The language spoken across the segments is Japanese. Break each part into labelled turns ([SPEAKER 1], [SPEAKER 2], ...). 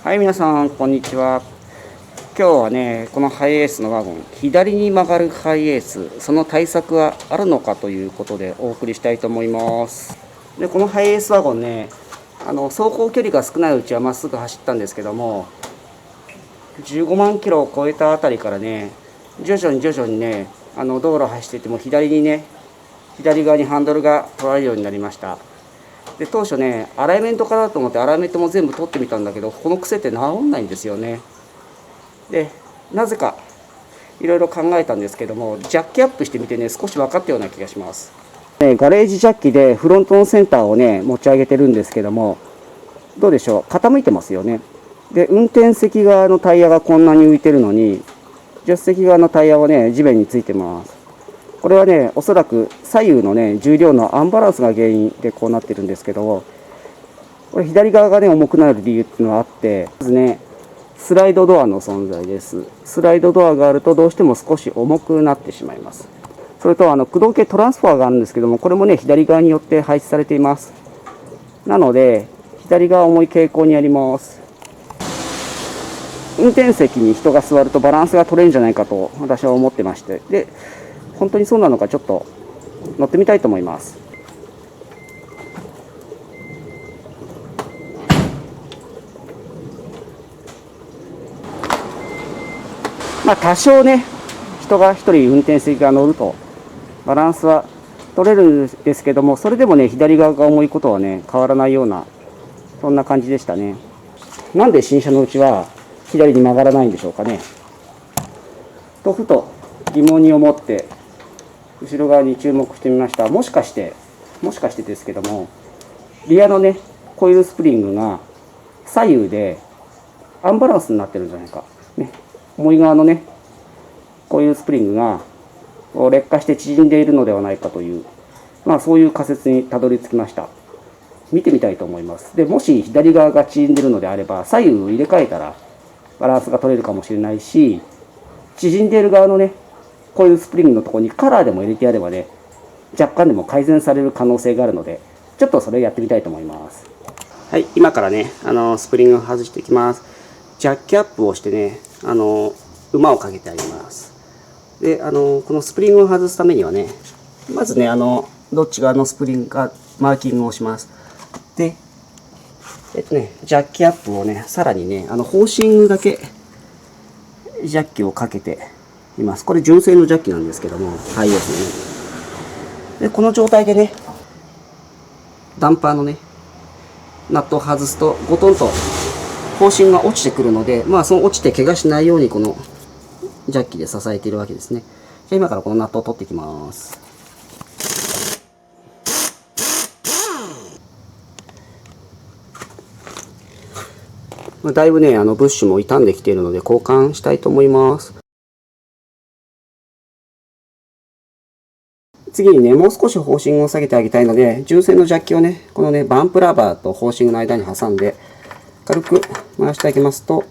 [SPEAKER 1] はい、皆さん、こんにちは。今日はね、このハイエースのワゴン、左に曲がるハイエース、その対策はあるのかということでお送りしたいと思います。で、このハイエースワゴンね、走行距離が少ないうちはまっすぐ走ったんですけども、15万キロを超えたあたりからね、徐々にね、道路を走っていても左側にハンドルが取られるようになりました。で当初ね、アライメントかなと思ってアライメントも全部取ってみたんだけど、この癖って治んないんですよね。でなぜかいろいろ考えたんですけども、ジャッキアップしてみてね、少し分かったような気がします。ガレージジャッキでフロントのセンターをね持ち上げてるんですけども、どうでしょう、傾いてますよね。で運転席側のタイヤがこんなに浮いてるのに、助手席側のタイヤはね地面についてます。これはね、おそらく左右のね重量のアンバランスが原因でこうなってるんですけど、これ左側がね重くなる理由っていうのはあって、まずね、スライドドアの存在です。スライドドアがあるとどうしても少し重くなってしまいます。それと駆動系トランスファーがあるんですけども、これもね左側によって配置されています。なので左側重い傾向にあります。運転席に人が座るとバランスが取れるんじゃないかと私は思ってまして、で本当にそうなのかちょっと乗ってみたいと思います。多少ね、人が1人運転席が乗るとバランスは取れるんですけども、それでもね左側が重いことはね変わらないような、そんな感じでしたね。なんで新車のうちは左に曲がらないんでしょうかねと、ふと疑問に思って後ろ側に注目してみました。もしかしてですけども、リアのねコイルスプリングが左右でアンバランスになってるんじゃないか、ね、重い側のねコイルスプリングが劣化して縮んでいるのではないかという、そういう仮説にたどり着きました。見てみたいと思います。でもし左側が縮んでいるのであれば、左右を入れ替えたらバランスが取れるかもしれないし、縮んでいる側のねコイルスプリングのところにカラーでも入れてやればね、若干でも改善される可能性があるので、ちょっとそれをやってみたいと思います。はい、今からねスプリングを外していきます。ジャッキアップをしてね馬をかけてあげます。でこのスプリングを外すためにはね、まずねどっち側のスプリングかマーキングをします。でジャッキアップをねさらにねホーシングだけジャッキをかけています。これ純正のジャッキなんですけども、ハイエースね。でこの状態でねダンパーのねナットを外すとゴトンと方針が落ちてくるので、その落ちて怪我しないようにこのジャッキで支えているわけですね。じゃあ今からこのナットを取っていきます。だいぶねブッシュも傷んできているので交換したいと思います。次にねもう少しホーシングを下げてあげたいので、純正のジャッキをねこのねバンプラバーとホーシングの間に挟んで軽く回してあげますと、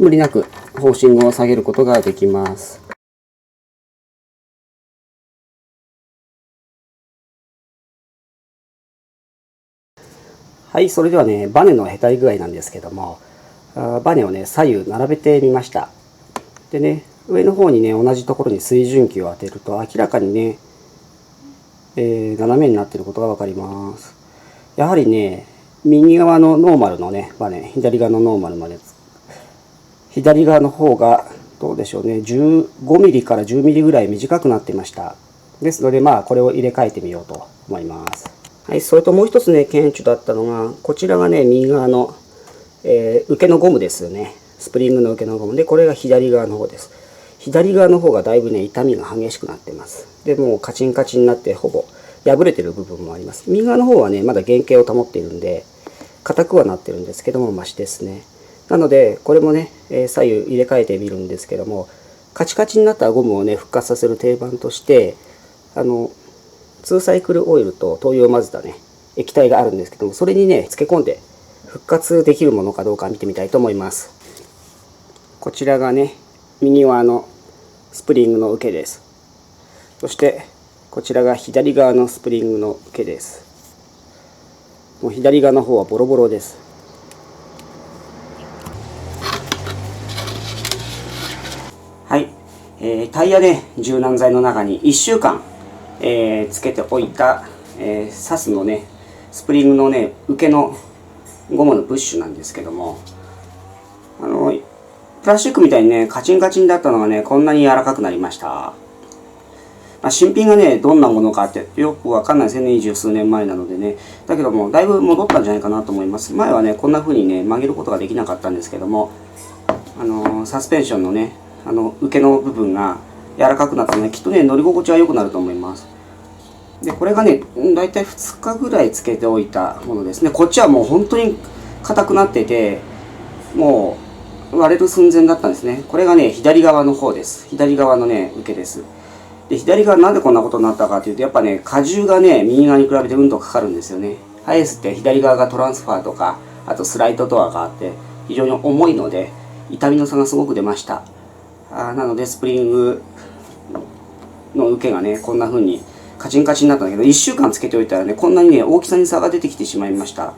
[SPEAKER 1] 無理なくホーシングを下げることができます。はい、それではねバネのへたり具合なんですけども、バネをね左右並べてみました。でね上の方にね同じところに水準器を当てると明らかにね、斜めになっていることが分かります。やはりね右側のノーマルのねバネ、左側のノーマルまで、左側の方がどうでしょうね、15ミリから10ミリぐらい短くなっていました。ですのでこれを入れ替えてみようと思います。はい、それともう一つね顕著だったのが、こちらがね右側の、受けのゴムですよね。スプリングの受けのゴムで、これが左側の方です。左側の方がだいぶね傷みが激しくなってます。でもうカチンカチンになってほぼ破れてる部分もあります。右側の方はねまだ原型を保っているんで硬くはなってるんですけどもマシですね。なのでこれもね左右入れ替えてみるんですけども、カチカチになったゴムをね復活させる定番として2サイクルオイルと灯油を混ぜたね液体があるんですけども、それにね漬け込んで復活できるものかどうか見てみたいと思います。こちらがね右側のスプリングの受けです。そしてこちらが左側のスプリングの受けです。もう左側の方はボロボロです。タイヤで柔軟剤の中に1週間、つけておいた、サスのね、スプリングのね、受けのゴムのブッシュなんですけども、プラスチックみたいにね、カチンカチンだったのがね、こんなに柔らかくなりました。新品がね、どんなものかってよくわかんないですね。20数年前なのでね。だけども、だいぶ戻ったんじゃないかなと思います。前はね、こんな風にね、曲げることができなかったんですけども、サスペンションのね、受けの部分が柔らかくなってね、きっとね、乗り心地は良くなると思います。で、これがね、だいたい2日ぐらいつけておいたものですね。こっちはもう本当に硬くなってて、もう割れる寸前だったんですね。これがね、左側の方です。左側のね、受けです。で、左側なんでこんなことになったかというと、やっぱね、荷重がね、右側に比べてうんとかかるんですよね。ハイエースって左側がトランスファーとか、あとスライドドアがあって、非常に重いので、痛みの差がすごく出ました。なので、スプリングの受けがね、こんな風にカチンカチンになったんだけど、1週間つけておいたらね、こんなにね、大きさに差が出てきてしまいました。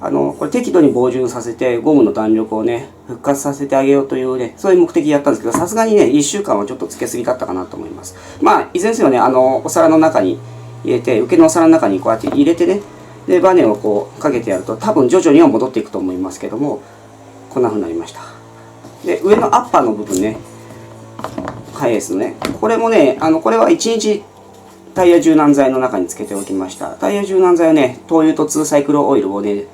[SPEAKER 1] これ適度に防潤させて、ゴムの弾力をね、復活させてあげようというね、そういう目的でやったんですけど、さすがにね、1週間はちょっとつけすぎだったかなと思います。まあ、いずれにせよね、お皿の中に入れて、受けのお皿の中にこうやって入れてね、で、バネをこうかけてやると、多分徐々には戻っていくと思いますけども、こんな風になりました。で、上のアッパーの部分ね、ハイエースのね、これもね、これは1日タイヤ柔軟剤の中につけておきました。タイヤ柔軟剤はね、灯油と2サイクルオイルをね、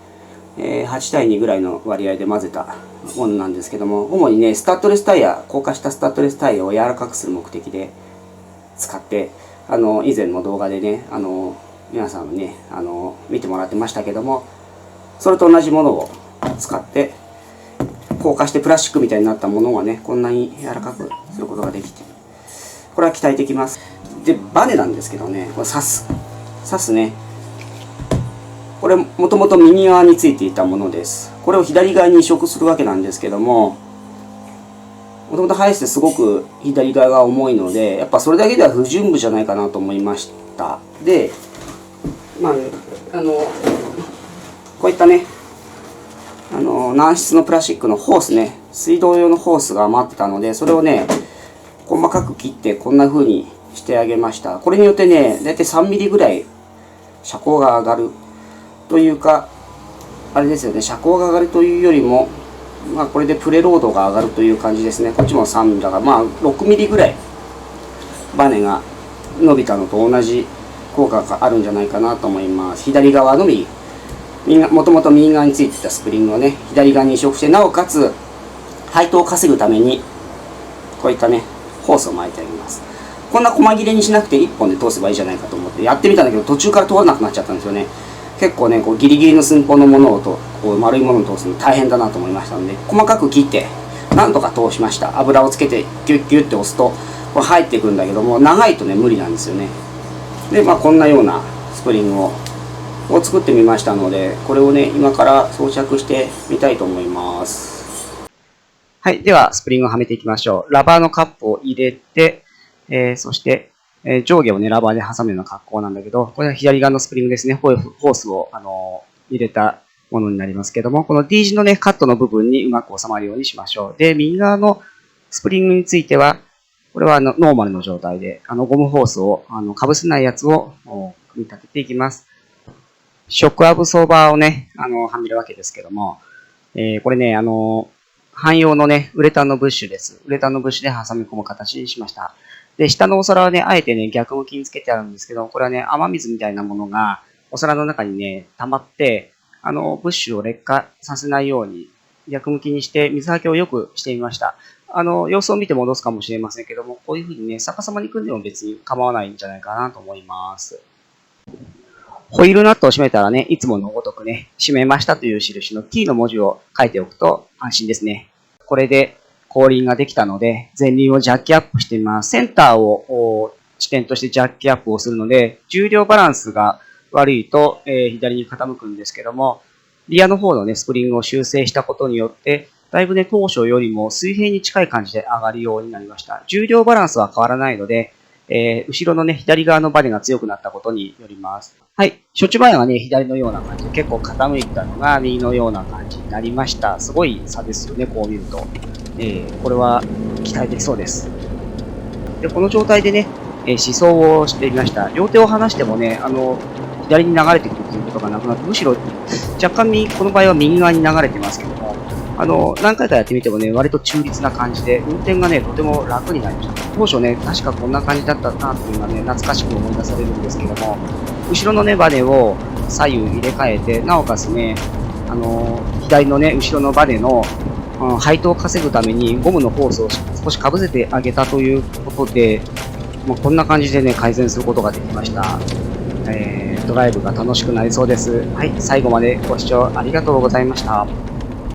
[SPEAKER 1] 8対2ぐらいの割合で混ぜたものなんですけども、主にね、スタッドレスタイヤ、高架したスタッドレスタイヤを柔らかくする目的で使って、以前の動画でね、皆さんね、見てもらってましたけども、それと同じものを使って、硬化してプラスチックみたいになったものがね、こんなに柔らかくすることができて、これは期待できます。で、バネなんですけどね、これ刺すね。これもともと右側についていたものです。これを左側に移植するわけなんですけども、もともとハイエースですごく左側が重いので、やっぱそれだけでは不十分じゃないかなと思いました。で、まあ、こういったね、軟質のプラスチックのホースね、水道用のホースが余ってたので、それをね、細かく切ってこんな風にしてあげました。これによってね、だいたい3ミリぐらい車高が上がる。というか、あれですよね、車高が上がるというよりも、まあこれでプレロードが上がるという感じですね。こっちも3ミリだから、まあ6ミリぐらいバネが伸びたのと同じ効果があるんじゃないかなと思います。左側のもともと右側についてたスプリングをね、左側に移植して、なおかつ配当を稼ぐために、こういったね、ホースを巻いてあげます。こんな細切れにしなくて1本で通せばいいじゃないかと思ってやってみたんだけど、途中から通らなくなっちゃったんですよね。結構ね、こうギリギリの寸法のものをこう丸いものを通すの大変だなと思いましたので、細かく切ってなんとか通しました。油をつけてギュッギュッて押すとこれ入っていくんだけども、長いとね無理なんですよね。で、まあこんなようなスプリングを作ってみましたので、これをね今から装着してみたいと思います。はい、ではスプリングをはめていきましょう。ラバーのカップを入れて、そして上下をね、ラバーで挟むような格好なんだけど、これは左側のスプリングですね。ホースを、入れたものになりますけども、この D 字のね、カットの部分にうまく収まるようにしましょう。で、右側のスプリングについては、これはノーマルの状態で、ゴムホースを、被せないやつを組み立てていきます。ショックアブソーバーをね、はめるわけですけども、これね、汎用のね、ウレタンのブッシュです。ウレタンのブッシュで挟み込む形にしました。で、下のお皿はね、あえてね、逆向きにつけてあるんですけど、これはね、雨水みたいなものが、お皿の中にね、溜まって、ブッシュを劣化させないように、逆向きにして、水はけを良くしてみました。様子を見て戻すかもしれませんけども、こういう風にね、逆さまに組んでも別に構わないんじゃないかなと思います。ホイールナットを閉めたらね、いつものごとくね、閉めましたという印の T の文字を書いておくと安心ですね。これで後輪ができたので、前輪をジャッキアップしてみます。センターを地点としてジャッキアップをするので、重量バランスが悪いと、左に傾くんですけども、リアの方のね、スプリングを修正したことによって、だいぶね、当初よりも水平に近い感じで上がるようになりました。重量バランスは変わらないので、後ろのね、左側のバネが強くなったことによります。はい。処置バネはね、左のような感じで、結構傾いたのが右のような感じになりました。すごい差ですよね、こう見ると。これは期待できそうです。で、この状態でね、思想をしていました。両手を離してもね、左に流れてくるということがなくなって、むしろ若干この場合は右側に流れてますけども、何回かやってみてもね、割と中立な感じで、運転がね、とても楽になりました。当初ね、確かこんな感じだったなっていうのがね、懐かしく思い出されるんですけども、後ろのね、バネを左右入れ替えて、なおかつね、左のね、後ろのバネの、配当を稼ぐためにゴムのホースを少しかぶせてあげたということで、もうこんな感じでね、改善することができました。ドライブが楽しくなりそうです。はい、最後までご視聴ありがとうございました。